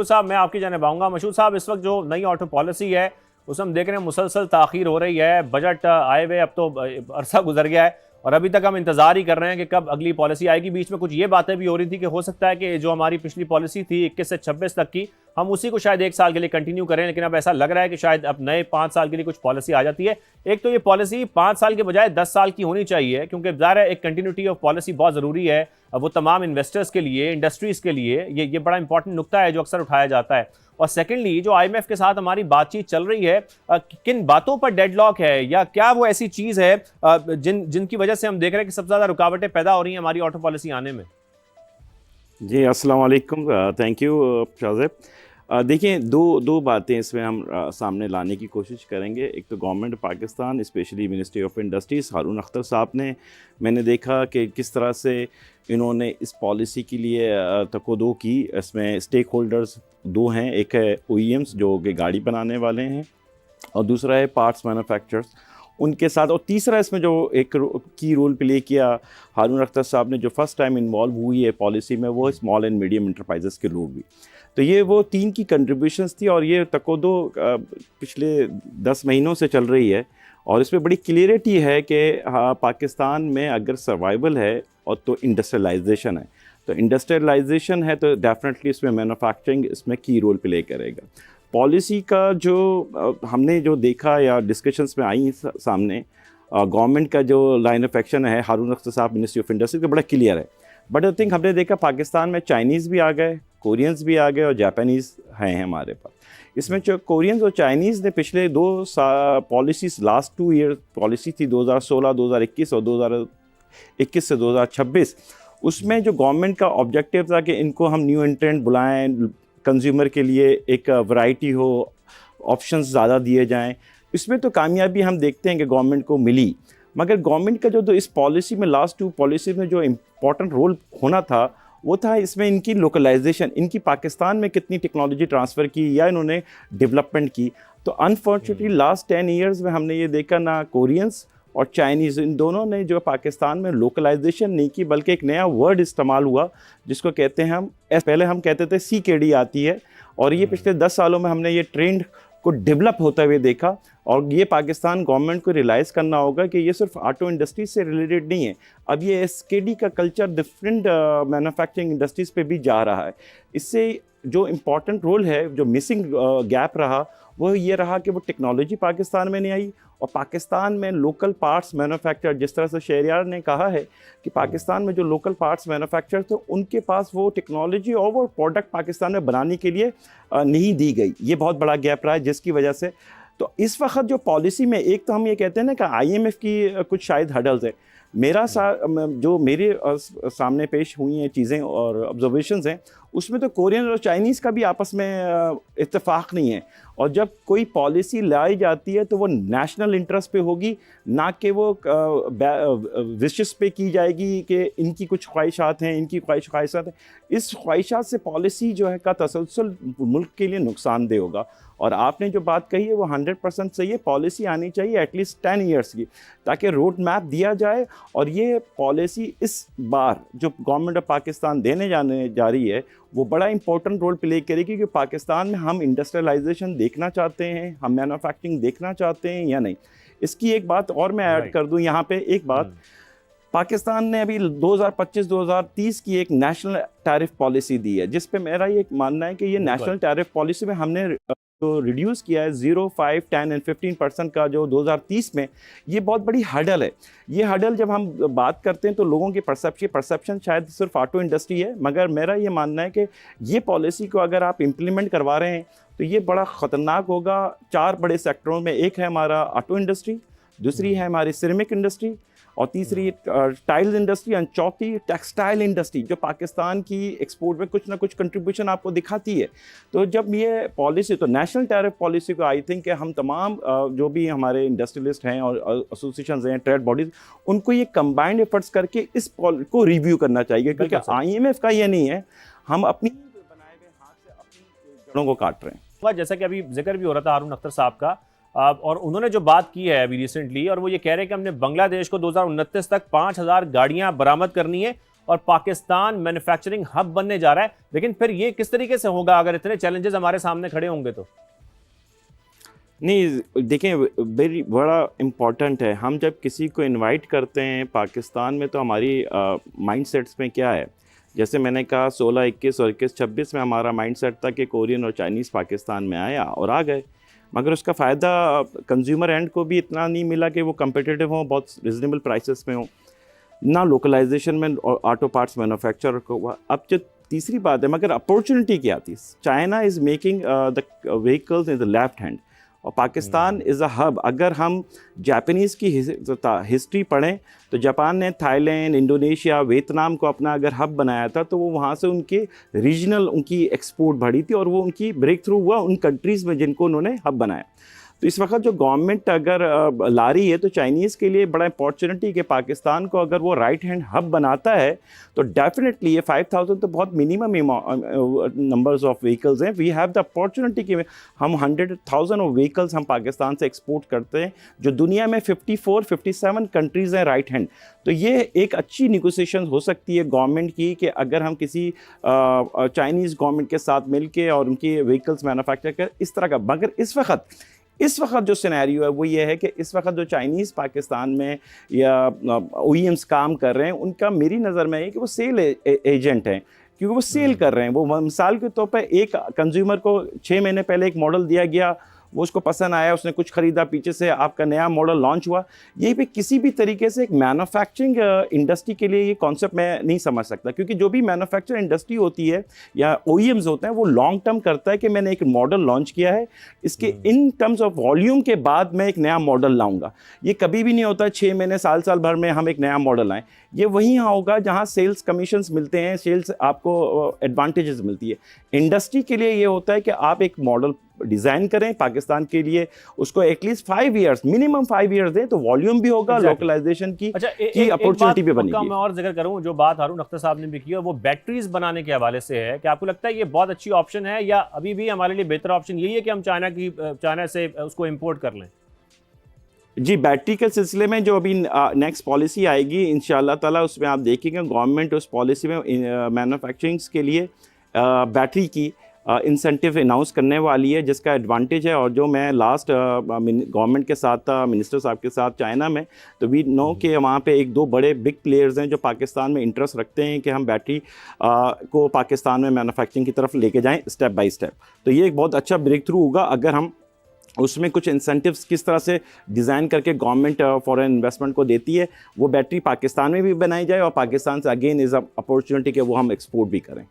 साहब, मैं आपकी जानिब आऊँगा। मशहूर साहब, इस वक्त जो नई ऑटो पॉलिसी है उसमें हम देख रहे हैं मुसलसल ताख़ीर हो रही है। बजट आए हुए अब तो अरसा गुजर गया है और अभी तक हम इंतजार ही कर रहे हैं कि कब अगली पॉलिसी आएगी। बीच में कुछ ये बातें भी हो रही थी कि हो सकता है कि जो हमारी पिछली पॉलिसी थी 21 से 26 तक की, हम उसी को शायद 1 साल के लिए कंटिन्यू करें, लेकिन अब ऐसा लग रहा है कि शायद अब नए 5 साल के लिए कुछ पॉलिसी आ जाती है। एक तो ये पॉलिसी 5 साल के बजाय 10 साल की होनी चाहिए, क्योंकि ज़ाहिर है एक कंटिन्यूटी ऑफ पॉलिसी बहुत ज़रूरी है। वो तमाम इन्वेस्टर्स के लिए, इंडस्ट्रीज़ के लिए ये बड़ा इंपॉर्टेंट नुक्ता है जो अक्सर उठाया जाता है। और सेकेंडली, जो IMF के साथ हमारी बातचीत चल रही है, किन बातों पर डेडलॉक है, या क्या वो ऐसी चीज़ है जिनकी वजह से हम देख रहे हैं कि सबसे ज़्यादा रुकावटें पैदा हो रही हैं हमारी ऑटो पॉलिसी आने में? जी, अस्सलाम वालेकुम। Thank you Shahzeb. देखिए, दो बातें इसमें हम सामने लाने की कोशिश करेंगे। एक तो government Pakistan, specially ministry of industries, Haroon Akhtar sahab ने, मैंने देखा कि किस तरह से इन्होंने इस पॉलिसी के लिए तकोदो की। इसमें स्टेक होल्डर्स 2 हैं, एक है OEMs जो कि गाड़ी बनाने वाले हैं, और दूसरा है पार्ट्स मैन्युफैक्चरर्स उनके साथ, और तीसरा इसमें जो एक की रोल प्ले किया हारून अख्तर साहब ने, जो फर्स्ट टाइम इन्वॉल्व हुई है पॉलिसी में, वो स्मॉल एंड मीडियम इंटरप्राइजेस के लोग भी। तो ये वो 3 की कंट्रीब्यूशंस थी, और ये तकोदो पिछले 10 महीनों से चल रही है। और इसमें बड़ी क्लियरिटी है कि हाँ, पाकिस्तान में अगर सर्वाइवल है और तो इंडस्ट्रियलाइजेशन है, तो इंडस्ट्रियलाइजेशन है तो डेफिनेटली इसमें मैन्युफैक्चरिंग इसमें की रोल प्ले करेगा। पॉलिसी का जो हमने जो देखा या डिस्कशंस में आई सामने, गवर्नमेंट का जो लाइन ऑफ एक्शन है, हारून अख्तर साहब मिनिस्ट्री ऑफ इंडस्ट्री का बड़ा क्लियर है। बट आई थिंक हमने देखा पाकिस्तान में चाइनीज़ भी आ गए, कोरियंस भी आ गए, और जापानीज़ हैं हमारे पास। इसमें जो कोरियंस और चाइनीज़ ने पिछले 2 पॉलिसीज़, लास्ट 2 ईयर पॉलिसी थी 2016, 2021 और 2021 से 2026, उसमें जो गवर्नमेंट का ऑब्जेक्टिव था कि इनको हम न्यू एंट्रेंट बुलाएं, कंज्यूमर के लिए एक वैरायटी हो, ऑप्शंस ज़्यादा दिए जाएं। इसमें तो कामयाबी हम देखते हैं कि गवर्नमेंट को मिली, मगर गवर्नमेंट का जो इस पॉलिसी में, लास्ट 2 पॉलिसी में जो इम्पोर्टेंट रोल होना था, वो था इसमें इनकी लोकलाइजेशन, इनकी पाकिस्तान में कितनी टेक्नोलॉजी ट्रांसफ़र की या इन्होंने डेवलपमेंट की। तो अनफॉर्चुनेटली लास्ट 10 ईयर्स में हमने ये देखा, ना कोरियंस और चाइनीज़, इन दोनों ने जो पाकिस्तान में लोकलाइजेशन नहीं की, बल्कि एक नया वर्ड इस्तेमाल हुआ जिसको कहते हैं हम, पहले हम कहते थे CKD आती है, और ये पिछले 10 सालों में हमने ये ट्रेंड को डेवलप होते हुए देखा। और ये पाकिस्तान गवर्नमेंट को रियलाइज़ करना होगा कि ये सिर्फ ऑटो इंडस्ट्री से रिलेटेड नहीं है, अब ये SKD का कल्चर डिफरेंट मैन्युफैक्चरिंग इंडस्ट्रीज़ पे भी जा रहा है। इससे जो इम्पॉर्टेंट रोल है, जो मिसिंग गैप रहा, वो ये रहा कि वो टेक्नोलॉजी पाकिस्तान में नहीं आई, और पाकिस्तान में लोकल पार्ट्स मैन्युफैक्चर, जिस तरह से शहरियार ने कहा है कि पाकिस्तान में जो लोकल पार्ट्स मैन्युफैक्चर थे, उनके पास वो टेक्नोलॉजी और वो प्रोडक्ट पाकिस्तान में बनाने के लिए नहीं दी गई। ये बहुत बड़ा गैप रहा है, जिसकी वजह से तो इस वक्त जो पॉलिसी में, एक तो हम ये कहते हैं ना कि IMF की कुछ शायद हर्डल्स है। जो मेरे सामने पेश हुई हैं चीज़ें और ऑब्जर्वेशंस हैं, उसमें तो कोरियन और चाइनीज़ का भी आपस में इत्तेफाक नहीं है। और जब कोई पॉलिसी लाई जाती है तो वो नेशनल इंटरेस्ट पे होगी, ना कि वो विशेस पे की जाएगी कि इनकी कुछ ख्वाहिशात हैं, इनकी ख्वाहिशात हैं। इस ख्वाहिशात से पॉलिसी जो है का तसलसल मुल्क के लिए नुकसानदेह होगा। और आपने जो बात कही है वो 100% सही है। पॉलिसी आनी चाहिए एटलीस्ट 10 ईयर्स की, ताकि रोड मैप दिया जाए। और ये पॉलिसी इस बार जो गवर्नमेंट ऑफ पाकिस्तान देने जा रही है, वो बड़ा इंपॉर्टेंट रोल प्ले करेगी कि पाकिस्तान में हम इंडस्ट्रियलाइजेशन देखना चाहते हैं, हम मैन्युफैक्चरिंग देखना चाहते हैं या नहीं। इसकी एक बात और मैं ऐड कर दूं यहाँ पे, एक बात, पाकिस्तान ने अभी 2025-2030 की एक नेशनल टैरिफ पॉलिसी दी है, जिस पे मेरा ये मानना है कि ये नेशनल टैरिफ पॉलिसी में हमने तो रिड्यूस किया है 0, 5, 10 एंड 15% का जो 2030 में, ये बहुत बड़ी हर्डल है। ये हर्डल जब हम बात करते हैं तो लोगों की परसेप्शन शायद सिर्फ ऑटो इंडस्ट्री है, मगर मेरा ये मानना है कि ये पॉलिसी को अगर आप इम्प्लीमेंट करवा रहे हैं तो ये बड़ा ख़तरनाक होगा 4 बड़े सेक्टरों में। एक है हमारा ऑटो इंडस्ट्री, दूसरी है हमारी सिरेमिक इंडस्ट्री, और तीसरी टाइल्स इंडस्ट्री, और चौथी टेक्सटाइल इंडस्ट्री, जो पाकिस्तान की एक्सपोर्ट में कुछ ना कुछ कंट्रीब्यूशन आपको दिखाती है। तो जब ये पॉलिसी, तो नेशनल टैरिफ पॉलिसी को आई थिंक हम तमाम जो भी हमारे इंडस्ट्रियलिस्ट हैं और एसोसिएशंस हैं, ट्रेड बॉडीज़, उनको ये कंबाइंड एफर्ट्स करके इस को रिव्यू करना चाहिए, क्योंकि IMF का ये नहीं है, हम अपनी बनाए हुए हाथ से अपनी जड़ों को काट रहे हैं। जैसा कि अभी जिक्र भी हो रहा था हारून अख्तर साहब का, और उन्होंने जो बात की है अभी रिसेंटली, और वो ये कह रहे हैं कि हमने बांग्लादेश को 2029 तक 5000 गाड़ियां बरामद करनी है, और पाकिस्तान मैन्युफैक्चरिंग हब बनने जा रहा है, लेकिन फिर ये किस तरीके से होगा अगर इतने चैलेंजेस हमारे सामने खड़े होंगे तो? नहीं, देखें, वेरी बड़ा इम्पॉर्टेंट है। हम जब किसी को इनवाइट करते हैं पाकिस्तान में, तो हमारी माइंडसेट्स में क्या है, जैसे मैंने कहा 16, 21 और 21, 26 में हमारा माइंडसेट था कि कोरियन और चाइनीज़ पाकिस्तान में आया और आ गए, मगर उसका फ़ायदा कंज्यूमर एंड को भी इतना नहीं मिला कि वो कम्पिटिटिव हों, बहुत रिजनेबल प्राइसेस में हों, ना लोकलाइजेशन में और ऑटो पार्ट्स मैन्युफैक्चर को हुआ। अब जो तीसरी बात है, मगर अपॉर्चुनिटी क्या थी, China is making the vehicles in the left hand और पाकिस्तान इज़ अ हब। अगर हम जापानीज़ की हिस्ट्री पढ़ें तो जापान ने थाईलैंड, इंडोनेशिया, वियतनाम को अपना अगर हब बनाया था, तो वो वहाँ से उनके रीजनल उनकी एक्सपोर्ट बढ़ी थी और वो उनकी ब्रेक थ्रू हुआ उन कंट्रीज़ में जिनको उन्होंने हब बनाया। तो इस वक्त जो गवर्नमेंट अगर ला रही है, तो चाइनीज़ के लिए बड़ा अपॉर्चुनिटी कि पाकिस्तान को अगर वो राइट हैंड हब बनाता है, तो डेफिनेटली ये 5000 तो बहुत मिनिमम नंबर्स ऑफ व्हीकल्स हैं। वी हैव द अपॉर्चुनिटी कि हम 100,000 ऑफ व्हीकल्स हम पाकिस्तान से एक्सपोर्ट करते हैं, जो दुनिया में 54-57 कंट्रीज़ हैं राइट हैंड। तो ये एक अच्छी निगोसिएशन हो सकती है गवर्नमेंट की कि अगर हम किसी चाइनीज़ गवर्नमेंट के साथ मिल के और उनकी व्हीकल्स मैनुफैक्चर कर इस तरह का। मगर इस वक्त जो सिनेरियो है वो ये है कि इस वक्त जो चाइनीज़ पाकिस्तान में या OEMs काम कर रहे हैं, उनका मेरी नज़र में है कि वो सेल एजेंट हैं, क्योंकि वो सेल कर रहे हैं। वो मिसाल के तौर पर एक कंज्यूमर को 6 महीने पहले एक मॉडल दिया गया, वो उसको पसंद आया, उसने कुछ ख़रीदा, पीछे से आपका नया मॉडल लॉन्च हुआ। यही पे किसी भी तरीके से एक मैन्युफैक्चरिंग इंडस्ट्री के लिए ये कॉन्सेप्ट मैं नहीं समझ सकता, क्योंकि जो भी मैन्युफैक्चरिंग इंडस्ट्री होती है या OEMs होते हैं, वो लॉन्ग टर्म करता है कि मैंने एक मॉडल लॉन्च किया है, इसके इन टर्म्स ऑफ वॉल्यूम के बाद मैं एक नया मॉडल लाऊंगा। ये कभी भी नहीं होता 6 महीने साल भर में हम एक नया मॉडल लाएँ। ये वहीं होगा जहाँ सेल्स कमीशंस मिलते हैं, सेल्स आपको एडवांटेजेस मिलती है। इंडस्ट्री के लिए ये होता है कि आप एक मॉडल डिज़ाइन करें पाकिस्तान के लिए, उसको एटलीस्ट 5 ईयर्स, मिनिमम 5 ईयर्स दें, तो वॉल्यूम भी होगा, लोकलाइजेशन की अपॉर्चुनिटी भी बनेगी। मैं और जिक्र करूं, जो बात हारून अख्तर साहब ने भी की है, वो बैटरीज बनाने के हवाले से है कि आपको लगता है ये बहुत अच्छी ऑप्शन है, या अभी भी हमारे लिए बेहतर ऑप्शन यही है कि हम चाइना से उसको इम्पोर्ट कर लें? जी, बैटरी के सिलसिले में जो अभी नेक्स्ट पॉलिसी आएगी इंशाअल्लाह ताला, उसमें आप देखेंगे गवर्नमेंट उस पॉलिसी में मैन्युफैक्चरिंग्स के लिए बैटरी की इंसेंटिव अनाउंस करने वाली है, जिसका एडवांटेज है। और जो मैं लास्ट गवर्नमेंट के साथ था, मिनिस्टर साहब के साथ चाइना में, तो वी नो कि वहाँ पे 1-2 बड़े बिग प्लेयर्स हैं जो पाकिस्तान में इंटरेस्ट रखते हैं कि हम बैटरी को पाकिस्तान में मैन्युफैक्चरिंग की तरफ लेके जाएं स्टेप बाय स्टेप। तो ये एक बहुत अच्छा ब्रेक थ्रू होगा अगर हम उसमें कुछ इंसेंटिव्स किस तरह से डिज़ाइन करके गवर्नमेंट फॉरेन इन्वेस्टमेंट को देती है, वो बैटरी पाकिस्तान में भी बनाई जाए और पाकिस्तान से अगेन इज़ अ अपॉर्चुनिटी कि वो हम एक्सपोर्ट भी करें।